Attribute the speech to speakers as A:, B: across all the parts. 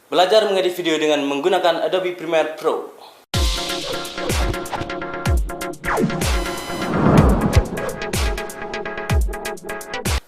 A: Belajar mengedit video dengan menggunakan Adobe Premiere Pro.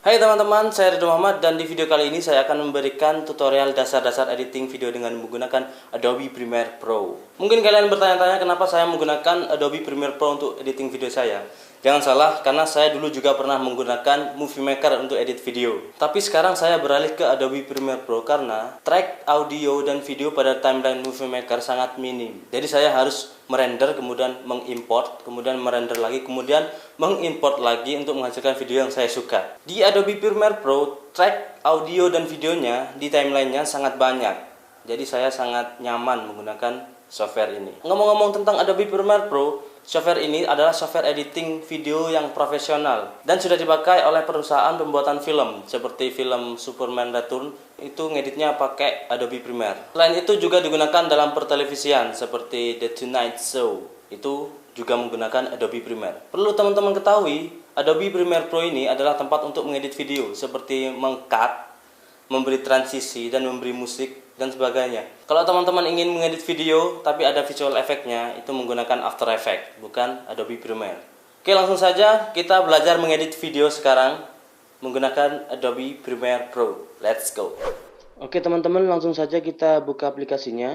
A: Hai teman-teman, saya Ridho Muhammad dan di video kali ini saya akan memberikan tutorial dasar-dasar editing video dengan menggunakan Adobe Premiere Pro. Mungkin kalian bertanya-tanya kenapa saya menggunakan Adobe Premiere Pro untuk editing video saya. Jangan salah, karena saya dulu juga pernah menggunakan Movie Maker untuk edit video. Tapi sekarang saya beralih ke Adobe Premiere Pro karena track audio dan video pada timeline Movie Maker sangat minim. Jadi saya harus merender, kemudian mengimport, kemudian merender lagi, kemudian mengimport lagi untuk menghasilkan video yang saya suka. Di Adobe Premiere Pro, track audio dan videonya di timelinenya sangat banyak. Jadi saya sangat nyaman menggunakan software ini. Ngomong-ngomong tentang Adobe Premiere Pro, software ini adalah software editing video yang profesional dan sudah dipakai oleh perusahaan pembuatan film seperti film Superman Return, itu ngeditnya pakai Adobe Premiere. Selain itu juga digunakan dalam pertelevisian seperti The Tonight Show, itu juga menggunakan Adobe Premiere. Perlu teman-teman ketahui, Adobe Premiere Pro ini adalah tempat untuk mengedit video seperti meng-cut, memberi transisi, dan memberi musik dan sebagainya. Kalau teman-teman ingin mengedit video tapi ada visual efeknya, itu menggunakan After Effects, bukan Adobe Premiere. Oke, langsung saja kita belajar mengedit video sekarang menggunakan Adobe Premiere Pro. Let's go. Oke teman-teman, langsung saja kita buka aplikasinya.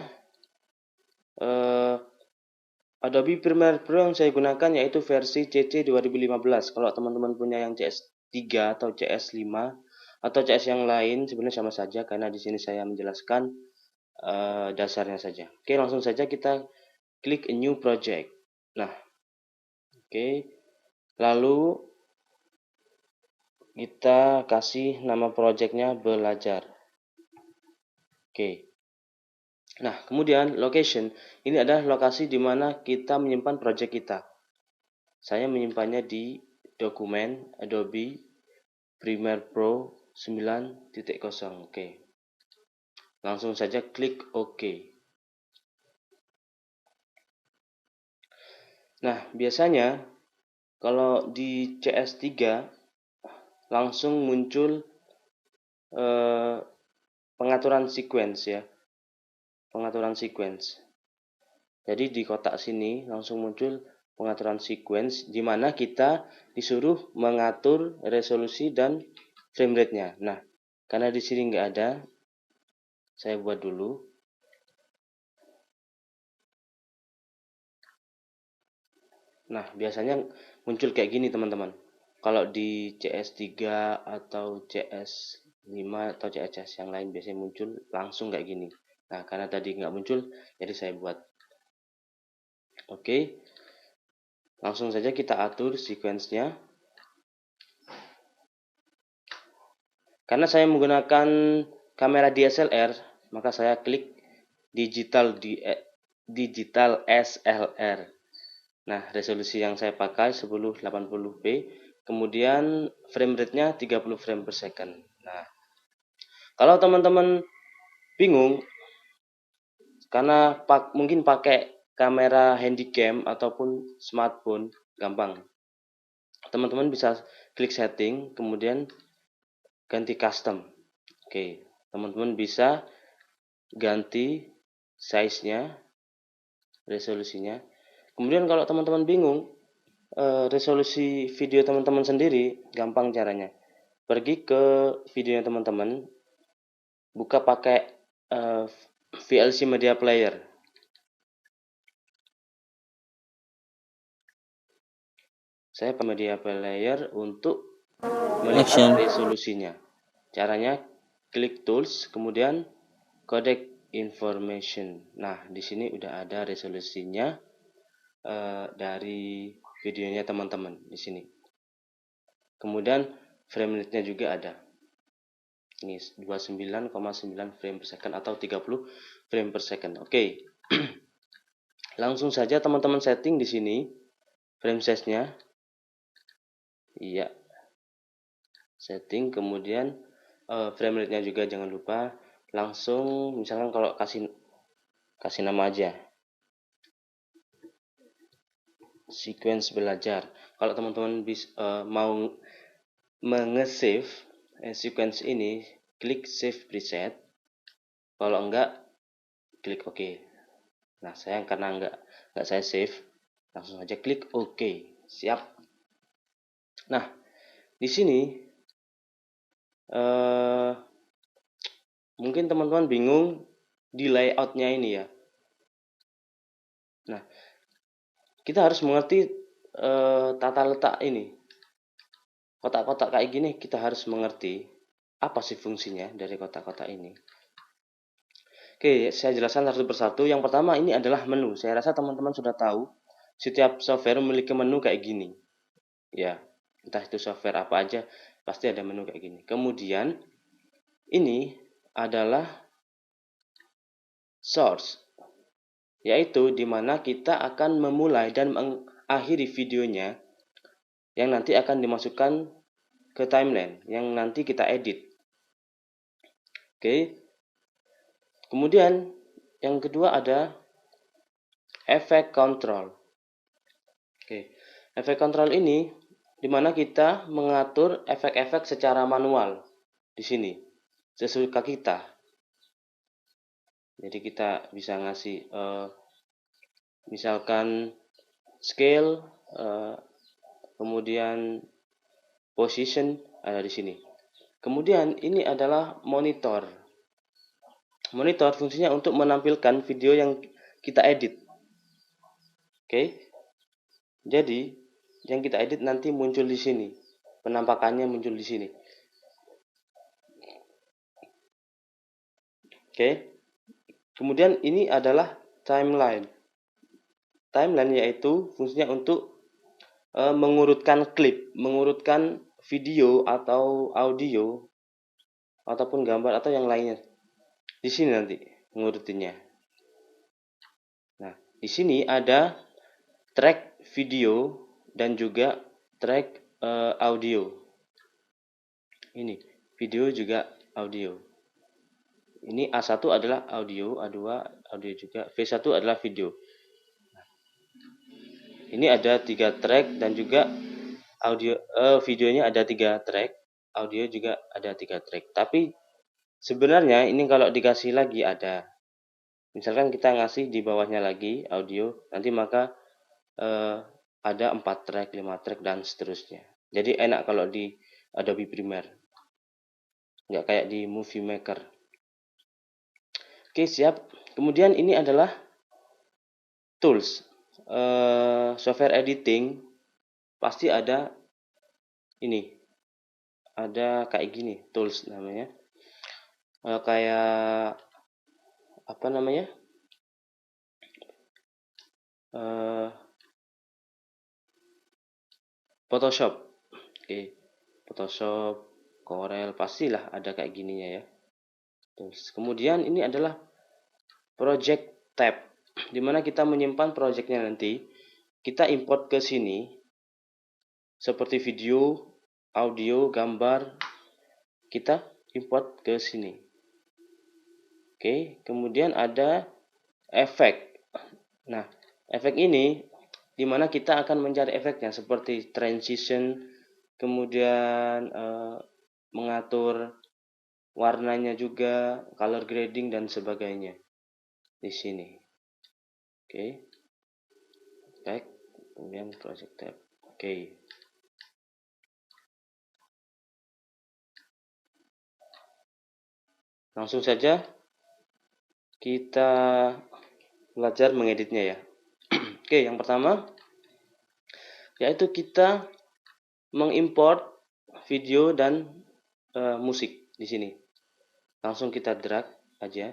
A: Adobe Premiere Pro yang saya gunakan yaitu versi CC 2015. Kalau teman-teman punya yang CS3 atau CS5 atau CS yang lain sebenarnya sama saja, karena di sini saya menjelaskan dasarnya saja. Oke, langsung saja kita klik a new project. Nah, oke. Lalu kita kasih nama projectnya belajar. Oke. Nah, kemudian location. Ini adalah lokasi di mana kita menyimpan project kita. Saya menyimpannya di dokumen Adobe Premiere Pro 9.0. Oke. Langsung saja klik OK. Nah, biasanya kalau di CS3 langsung muncul pengaturan sequence ya. Pengaturan sequence. Jadi di kotak sini langsung muncul pengaturan sequence di mana kita disuruh mengatur resolusi dan frame rate-nya. Nah, karena di sini nggak ada, saya buat dulu. Nah, biasanya muncul kayak gini teman-teman. Kalau di CS3 atau CS5 atau CS yang lain biasanya muncul langsung kayak gini. Nah, karena tadi nggak muncul, jadi saya buat. Oke, langsung saja kita atur sequence-nya. Karena saya menggunakan kamera DSLR, maka saya klik digital SLR. Nah, resolusi yang saya pakai 1080p, kemudian frame rate-nya 30 frame per second. Nah, kalau teman-teman bingung karena mungkin pakai kamera handycam ataupun smartphone, gampang. Teman-teman bisa klik setting, kemudian ganti custom. Oke, teman-teman bisa ganti size-nya, resolusinya. Kemudian kalau teman-teman bingung resolusi video teman-teman sendiri, gampang caranya. Pergi ke videonya teman-teman, buka pakai VLC Media Player. Saya pakai Media Player untuk melihat resolusinya. Caranya klik Tools, kemudian Codec Information. Nah, di sini udah ada resolusinya dari videonya teman-teman di sini. Kemudian frame rate-nya juga ada. Ini 29,9 frame per second atau 30 frame per second. Oke. Langsung saja teman-teman setting di sini frame size-nya. Iya. Setting, kemudian frame rate-nya juga jangan lupa. Langsung misalkan kalau kasih nama aja. Sequence belajar. Kalau teman-teman mau menge-save sequence ini, klik save preset. Kalau enggak, klik OK. Nah, saya karena nggak saya save, langsung aja klik OK. Siap. Nah, di sini mungkin teman-teman bingung di layoutnya ini ya. Nah, kita harus mengerti tata letak ini. Kotak-kotak kayak gini kita harus mengerti apa sih fungsinya dari kotak-kotak ini. Oke, saya jelaskan satu persatu. Yang pertama ini adalah menu. Saya rasa teman-teman sudah tahu setiap software memiliki menu kayak gini. Ya, entah itu software apa aja pasti ada menu kayak gini. Kemudian ini adalah source, yaitu dimana kita akan memulai dan mengakhiri videonya yang nanti akan dimasukkan ke timeline yang nanti kita edit. Oke. Kemudian yang kedua ada efek control. Oke. Efek control ini dimana kita mengatur efek-efek secara manual di sini sesuka kita. Jadi kita bisa ngasih misalkan scale, kemudian position ada di sini. Kemudian ini adalah monitor. Monitor fungsinya untuk menampilkan video yang kita edit. Oke. Jadi yang kita edit nanti muncul di sini. Penampakannya muncul di sini. Oke. Kemudian ini adalah timeline. Timeline yaitu fungsinya untuk mengurutkan klip, mengurutkan video atau audio ataupun gambar atau yang lainnya. Di sini nanti ngurutinya. Nah, di sini ada track video dan juga track audio. Ini video juga audio. Ini A1 adalah audio, A2 audio juga, V1 adalah video. Ini ada 3 track dan juga audio videonya ada 3 track, audio juga ada 3 track. Tapi sebenarnya ini kalau dikasih lagi ada. Misalkan kita ngasih di bawahnya lagi audio, nanti maka ada 4 track, 5 track dan seterusnya. Jadi enak kalau di Adobe Premiere. Nggak kayak di Movie Maker. Oke, siap. Kemudian ini adalah tools. Software editing pasti ada ini. Ada kayak gini, tools namanya. Kayak apa namanya? Photoshop. Oke. Photoshop, Corel, pastilah ada kayak gininya ya. Tools. Kemudian ini adalah project tab, dimana kita menyimpan projectnya nanti. Kita import ke sini seperti video, audio, gambar, kita import ke sini. Oke, kemudian ada efek. Nah, efek ini dimana kita akan mencari efeknya seperti transition, kemudian mengatur warnanya juga, color grading dan sebagainya di sini. Oke. Baik, kemudian project tab. Oke. Langsung saja kita belajar mengeditnya ya. Oke, yang pertama yaitu kita mengimport video dan musik di sini. Langsung kita drag aja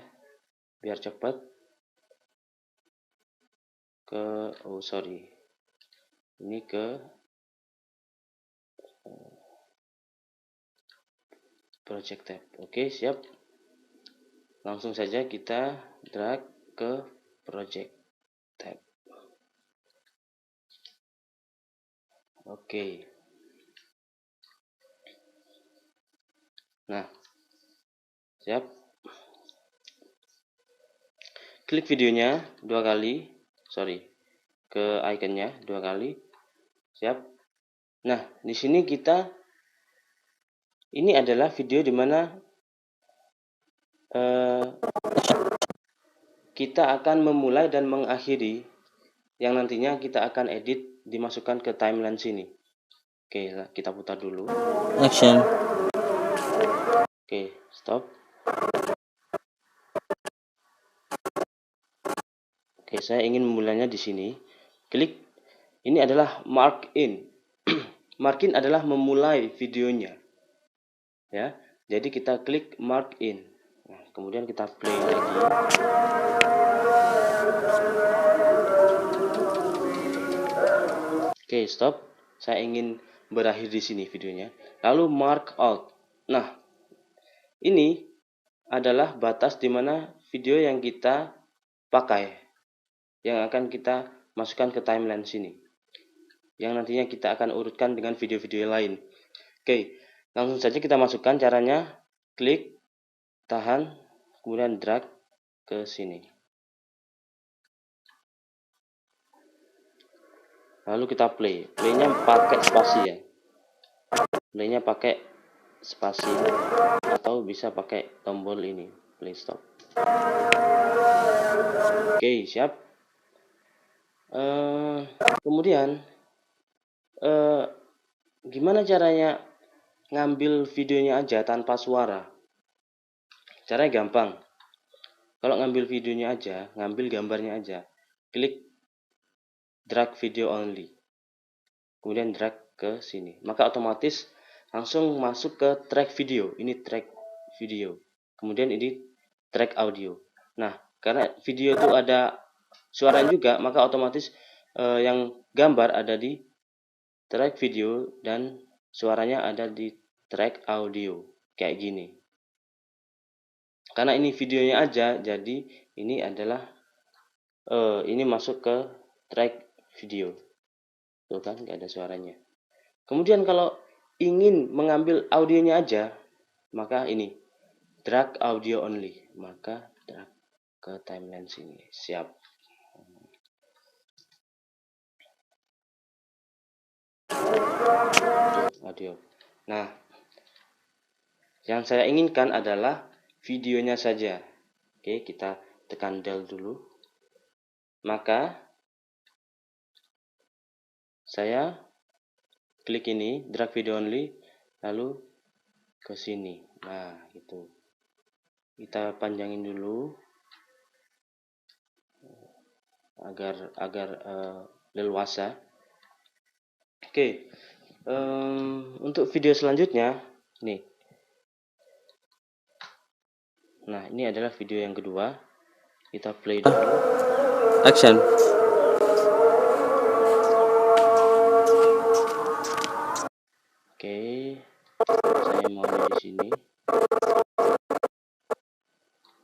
A: biar cepat ke ini ke project tab. Oke, siap. Langsung saja kita drag ke project tab. Oke. Nah, siap. Klik videonya 2 kali, ke ikonnya 2 kali. Siap. Nah, di sini ini adalah video di mana kita akan memulai dan mengakhiri yang nantinya kita akan edit dimasukkan ke timeline sini. Oke, kita putar dulu.
B: Action.
A: Oke, stop. Oke, saya ingin memulainya di sini. Klik. Ini adalah mark in. Mark in adalah memulai videonya. Ya. Jadi kita klik mark in. Nah, kemudian kita play lagi. Oke, stop. Saya ingin berakhir di sini videonya. Lalu mark out. Nah, ini adalah batas di mana video yang kita pakai, yang akan kita masukkan ke timeline sini, yang nantinya kita akan urutkan dengan video-video lain. Oke, langsung saja kita masukkan caranya. Klik, tahan, kemudian drag ke sini. Lalu kita play. Playnya pakai spasi ya. Playnya pakai spasi atau bisa pakai tombol ini, play stop. Oke, siap. Kemudian gimana caranya ngambil videonya aja tanpa suara? Caranya gampang. Kalau ngambil videonya aja, ngambil gambarnya aja, klik drag video only, kemudian drag ke sini, maka otomatis langsung masuk ke track video. Ini track video, kemudian ini track audio. Nah, karena video itu ada suara juga, maka otomatis yang gambar ada di track video dan suaranya ada di track audio, kayak gini. Karena ini videonya aja, jadi ini adalah ini masuk ke track video. Tuh kan, nggak ada suaranya. Kemudian kalau ingin mengambil audionya aja, maka ini drag audio only, maka drag ke timeline sini. Siap. Audio. Nah, yang saya inginkan adalah videonya saja. Oke, kita tekan del dulu. Maka saya klik ini, drag video only, lalu ke sini. Nah, gitu. Kita panjangin dulu agar leluasa. Oke. Untuk video selanjutnya, nih. Nah, ini adalah video yang kedua. Kita play dulu.
B: Action.
A: Oke, saya maunya di sini.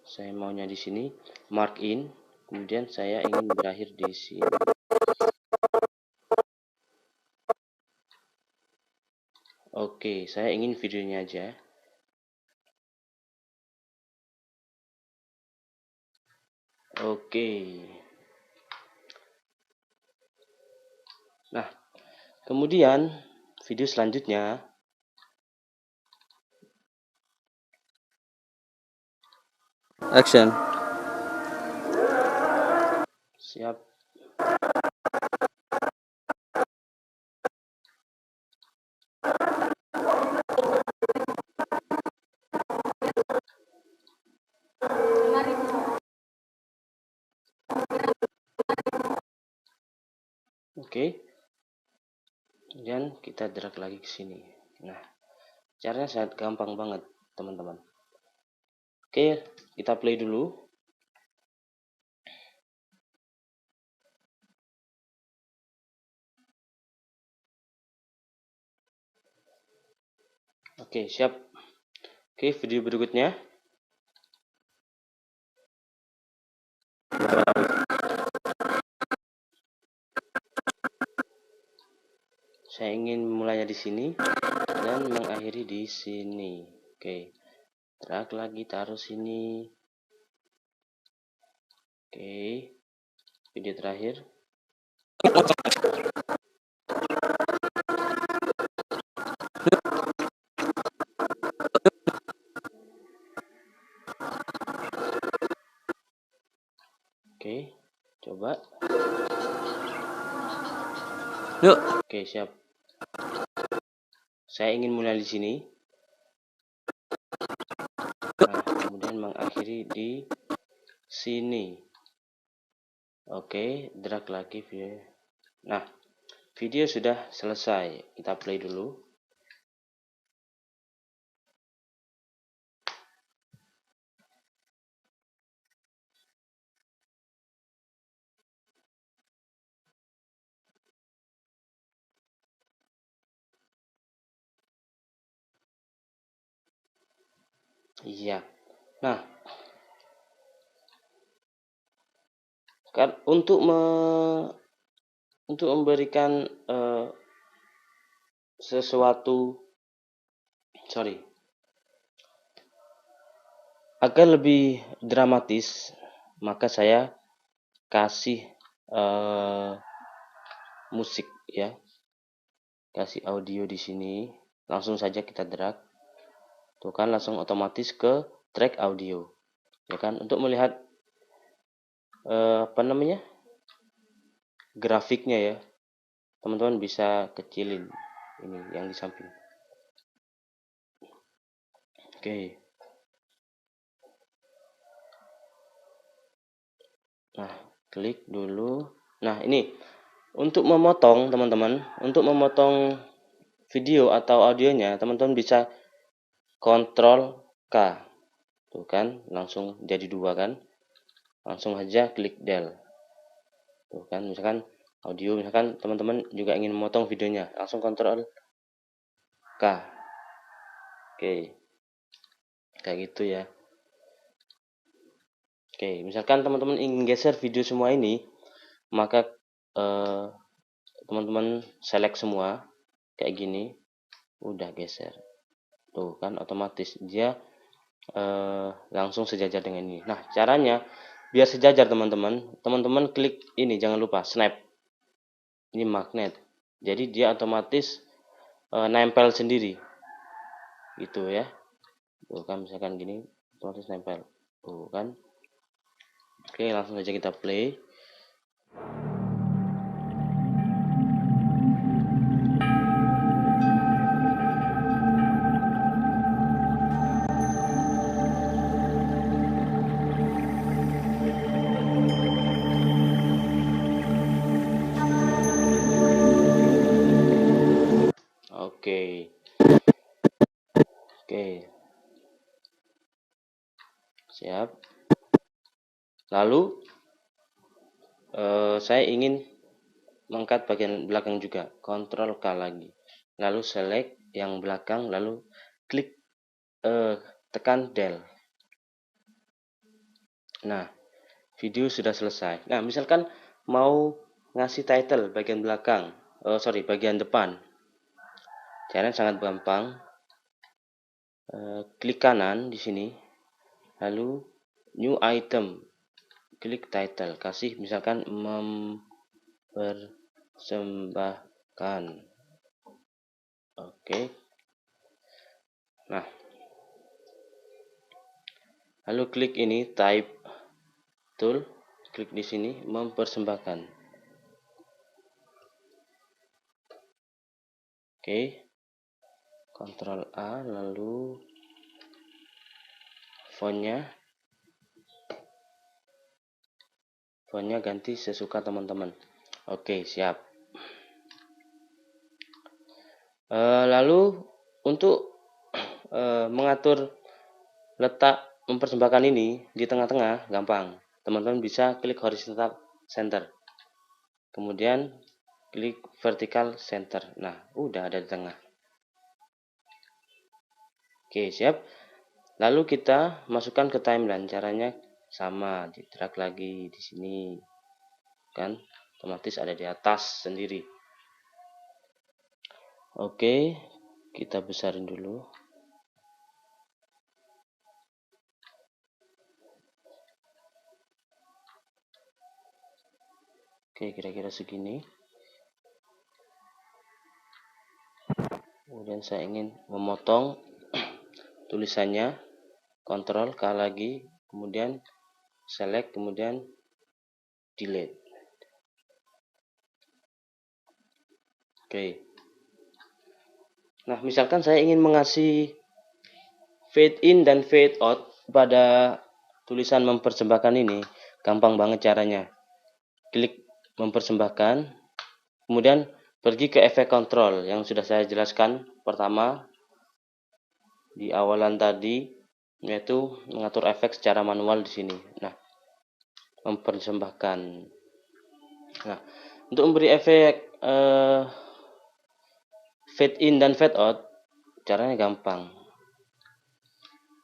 A: Saya maunya di sini, mark in. Kemudian saya ingin berakhir di sini. Oke, saya ingin videonya aja. Oke. Nah, kemudian video selanjutnya.
B: Action.
A: Siap. Oke. Kemudian kita drag lagi ke sini. Nah, caranya sangat gampang banget, teman-teman. Oke, kita play dulu. Oke, siap. Oke, video berikutnya. Saya ingin memulainya di sini dan mengakhiri di sini. Oke, drag lagi, taruh sini. Oke, video terakhir. Oke, coba.
B: Yuk.
A: Oke, siap. Saya ingin mulai di sini. Nah, kemudian mengakhiri di sini. Oke, drag lagi video. Nah, video sudah selesai. Kita play dulu. Iya. Nah, kan untuk memberikan sesuatu, agar lebih dramatis, maka saya kasih musik ya, kasih audio di sini. Langsung saja kita drag, tuh kan langsung otomatis ke track audio, ya kan. Untuk melihat apa namanya, grafiknya ya, teman-teman bisa kecilin ini yang di samping. Oke. Nah, klik dulu. Nah, ini untuk memotong, teman-teman, untuk memotong video atau audionya, teman-teman bisa Ctrl K. Tuh kan, langsung jadi 2 kan. Langsung aja klik del. Tuh kan, misalkan audio, misalkan teman-teman juga ingin memotong videonya, langsung Ctrl K. Oke. Kayak gitu ya. Oke, misalkan teman-teman ingin geser video semua ini, maka teman-teman select semua kayak gini, udah geser. Tuh kan otomatis dia langsung sejajar dengan ini. Nah, caranya biar sejajar teman-teman klik ini, jangan lupa snap. Ini magnet. Jadi dia otomatis nempel sendiri. Gitu ya. Tuh kan misalkan gini, otomatis nempel. Tuh kan. Oke, langsung saja kita play. Oke. Oke. Siap. Lalu saya ingin mengangkat bagian belakang juga. Ctrl K lagi. Lalu select yang belakang, lalu klik tekan del. Nah, video sudah selesai. Nah, misalkan mau ngasih title bagian belakang, bagian depan. Caranya sangat gampang. Klik kanan di sini, lalu new item, klik title, kasih misalkan mempersembahkan. Oke. Nah, lalu klik ini type tool, klik di sini mempersembahkan. Oke. Ctrl A, lalu fontnya ganti sesuka teman-teman. Oke, siap. Lalu untuk mengatur letak mempersembahkan ini di tengah-tengah gampang. Teman-teman bisa klik horizontal center, kemudian klik vertical center. Nah, udah ada di tengah. Oke, siap. Lalu kita masukkan ke timeline. Caranya sama, di drag lagi di sini, kan? Otomatis ada di atas sendiri. Oke, kita besarin dulu. Oke, kira-kira segini. Kemudian saya ingin memotong tulisannya, Ctrl K lagi, kemudian select, kemudian delete. Oke. Nah, misalkan saya ingin mengasih fade in dan fade out pada tulisan mempersembahkan ini, gampang banget caranya. Klik mempersembahkan, kemudian pergi ke efek kontrol yang sudah saya jelaskan pertama di awalan tadi, yaitu mengatur efek secara manual di sini. Nah, mempersembahkan. Nah, untuk memberi efek fade in dan fade out, caranya gampang.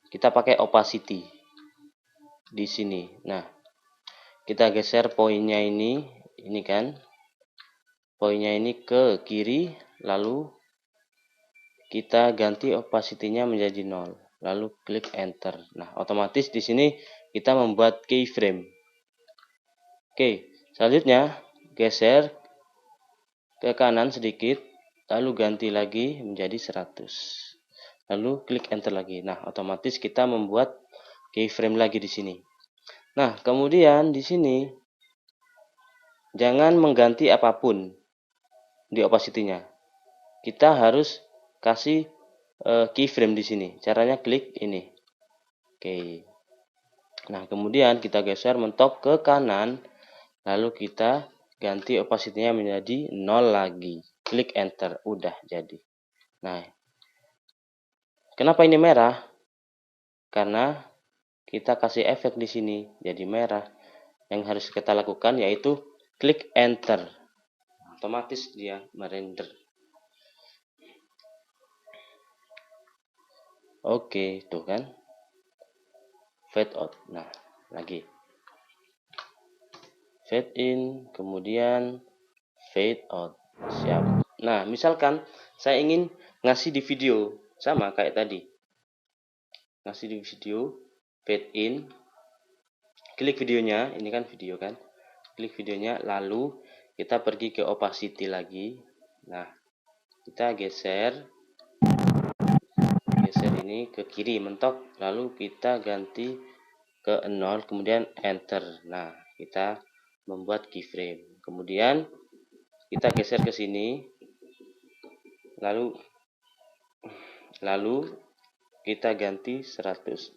A: Kita pakai opacity di sini. Nah, kita geser poinnya ini kan, poinnya ini ke kiri, lalu kita ganti opacity-nya menjadi 0, lalu klik enter. Nah, otomatis di sini kita membuat keyframe. Oke, selanjutnya geser ke kanan sedikit, lalu ganti lagi menjadi 100. Lalu klik enter lagi. Nah, otomatis kita membuat keyframe lagi di sini. Nah, kemudian di sini jangan mengganti apapun di opacity-nya. Kita harus kasih keyframe di sini. Caranya klik ini. Oke. Nah, kemudian kita geser mentok ke kanan, lalu kita ganti opacity-nya menjadi 0 lagi. Klik enter, udah jadi. Nah, kenapa ini merah? Karena kita kasih efek di sini jadi merah. Yang harus kita lakukan yaitu klik enter. Otomatis dia merender. Oke, tuh kan. Fade out. Nah, lagi. Fade in, kemudian fade out. Siap. Nah, misalkan saya ingin ngasih di video sama kayak tadi. Ngasih di video, fade in, klik videonya, ini kan video kan, klik videonya, lalu kita pergi ke opacity lagi. Nah, kita geser ini ke kiri mentok, lalu kita ganti ke 0, kemudian enter. Nah, kita membuat keyframe. Kemudian kita geser ke sini, lalu kita ganti 100.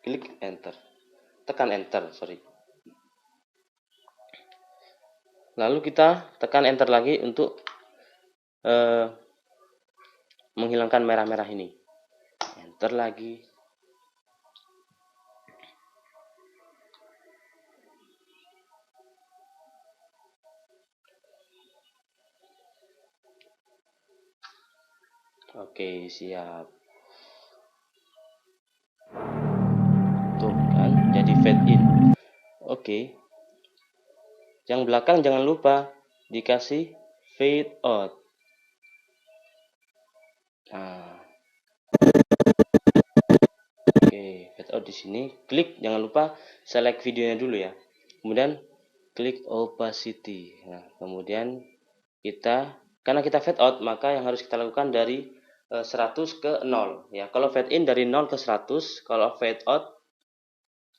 A: Klik enter. Tekan enter, sorry. Lalu kita tekan enter lagi untuk menghilangkan merah-merah ini. Enter lagi. Oke, siap. Tuh kan, jadi fade in. Oke. Yang belakang jangan lupa dikasih fade out. Nah. Oke, fade out di sini. Klik, jangan lupa select videonya dulu ya. Kemudian klik opacity. Nah, kemudian karena kita fade out, maka yang harus kita lakukan dari 100 ke 0 ya. Kalau fade in dari 0 ke 100, kalau fade out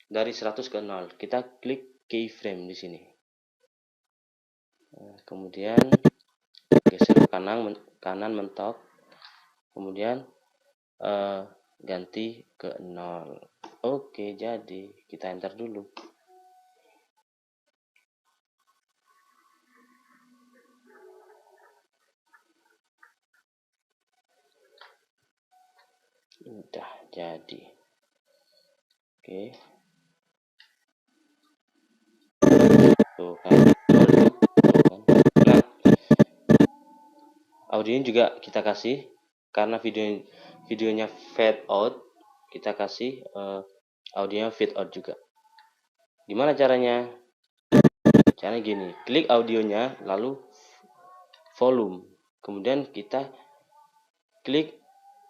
A: dari 100 ke 0. Kita klik keyframe di sini. Nah, kemudian geser ke kanan mentok. Kemudian ganti ke 0. Oke, jadi kita enter dulu. Udah jadi. Oke. Tuh kan. Nah, audionya juga kita kasih, karena videonya fade out, kita kasih audionya fade out juga. Gimana caranya? Caranya gini, klik audionya, lalu volume, kemudian kita klik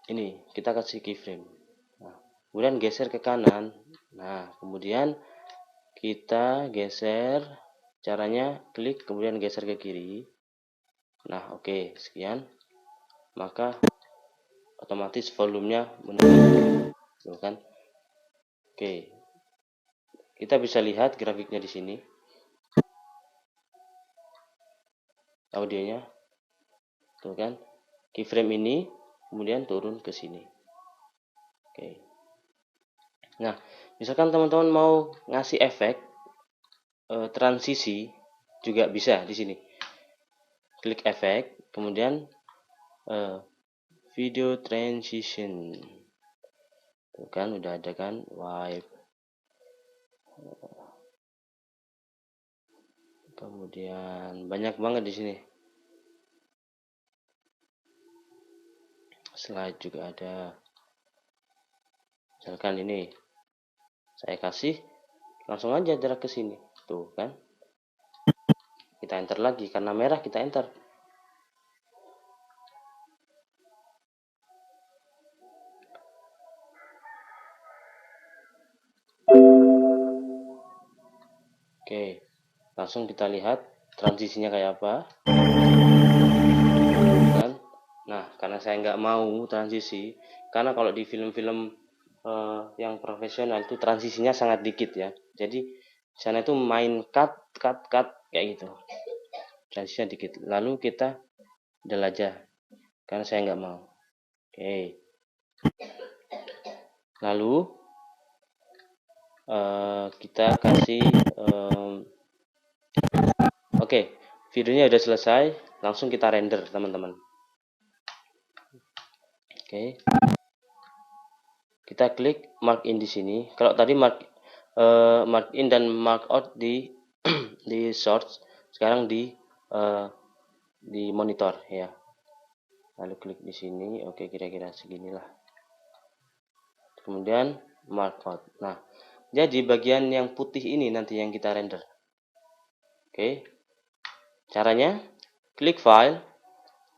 A: ini, kita kasih keyframe. Nah, kemudian geser ke kanan. Nah, kemudian kita geser, caranya klik kemudian geser ke kiri. Nah, oke, sekian. Maka otomatis volumenya menurun, kan? Oke. Kita bisa lihat grafiknya di sini. Audionya. Tuh kan. Keyframe ini kemudian turun ke sini. Oke. Nah, misalkan teman-teman mau ngasih efek transisi juga bisa di sini. Klik efek, kemudian video transition. Tuh kan udah ada kan, wipe. Kemudian banyak banget di sini. Slide juga ada. Misalkan ini saya kasih langsung aja jarak ke sini. Tuh kan. Kita enter lagi karena merah, kita enter. Oke. Langsung kita lihat transisinya kayak apa. Kan? Nah, karena saya nggak mau transisi, karena kalau di film-film yang profesional itu transisinya sangat dikit ya. Jadi sana itu main cut kayak gitu. Transisinya dikit. Lalu kita del aja, karena saya nggak mau. Oke. Lalu kita kasih oke, videonya udah selesai, langsung kita render teman-teman. Oke. Kita klik mark in di sini. Kalau tadi mark in dan mark out di di source, sekarang di monitor ya. Lalu klik di sini, oke, kira-kira seginilah. Kemudian mark out. Nah, jadi bagian yang putih ini nanti yang kita render. Oke. Caranya klik file,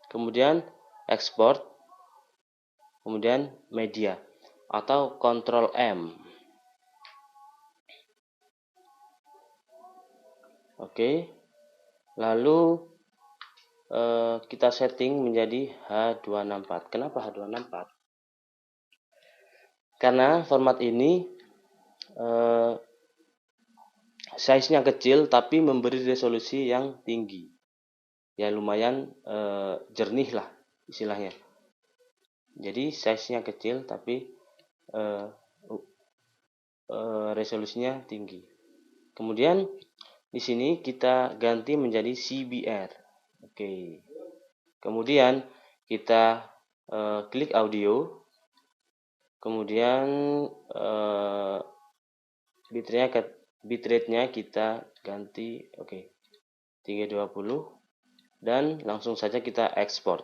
A: kemudian export, kemudian media atau Ctrl M. Oke. Lalu kita setting menjadi H264. Kenapa H264? Karena format ini size-nya kecil tapi memberi resolusi yang tinggi. Ya lumayan jernih lah istilahnya. Jadi size-nya kecil tapi resolusinya tinggi. Kemudian di sini kita ganti menjadi CBR. Oke. Kemudian kita klik audio. Kemudian bitrate-nya kita ganti 320 dan langsung saja kita ekspor.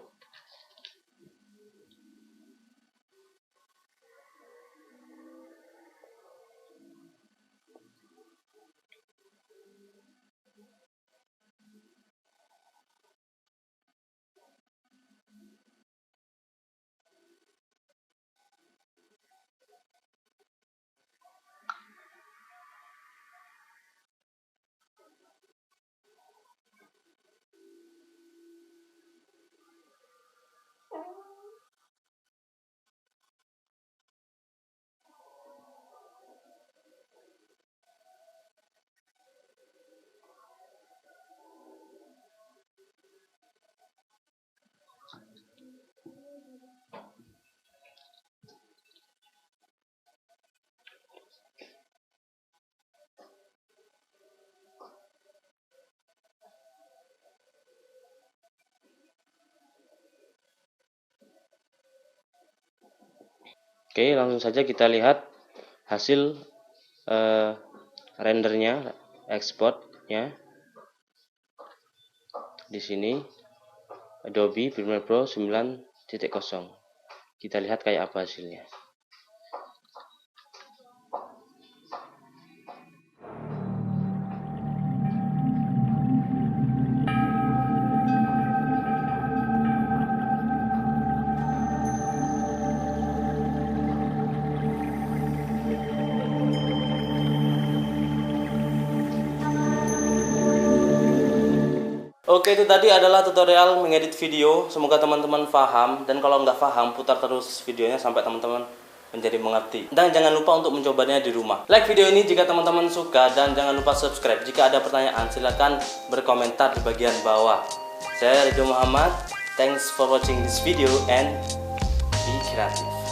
A: Oke, langsung saja kita lihat hasil rendernya, exportnya. Di sini Adobe Premiere Pro 9.0. Kita lihat kayak apa hasilnya.
B: Oke, itu tadi adalah tutorial mengedit video. Semoga teman-teman paham, dan kalau nggak paham putar terus videonya sampai teman-teman
A: menjadi mengerti. Dan jangan lupa untuk mencobanya di rumah. Like video ini jika teman-teman suka, dan jangan lupa subscribe. Jika ada pertanyaan silahkan berkomentar di bagian bawah. Saya Ridho Muhammad. Thanks for watching this video and be creative.